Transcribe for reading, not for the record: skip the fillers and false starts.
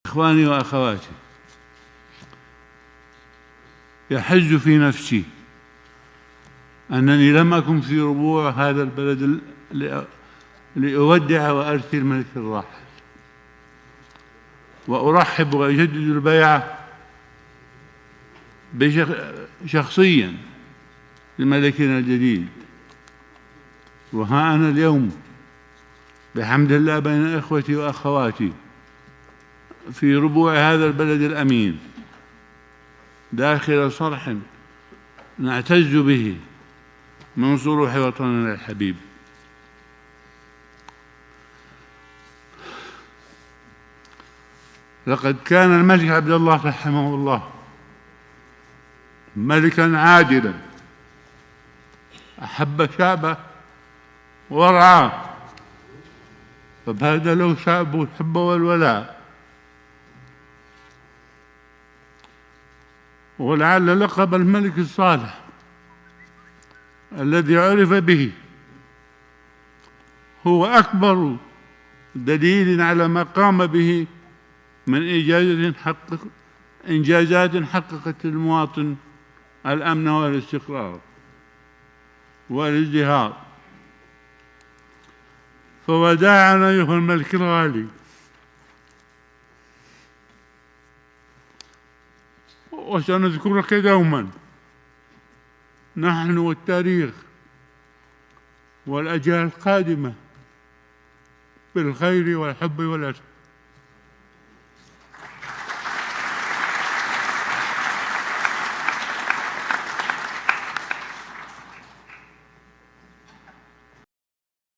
إخواني وأخواتي، يحز في نفسي أنني لم أكن في ربوع هذا البلد لأودع وأرثي الملك الراحل، وأرحب وأجدد البيعة شخصيا لملكنا الجديد. وها أنا اليوم بحمد الله بين إخوتي وأخواتي في ربوع هذا البلد الأمين، داخل صرح نعتز به من صروح وطننا الحبيب. لقد كان الملك عبد الله رحمه الله ملكا عادلا، أحب شعبه ورعاه، فبادله شعبه الحب والولاء. ولعل لقب الملك الصالح الذي عرف به هو أكبر دليل على ما قام به من إنجازات حققت للمواطن الأمن والاستقرار والازدهار. فوداعا أيها الملك الغالي، وسنذكرك دوما نحن والتاريخ والأجيال القادمة بالخير والحب والأسر.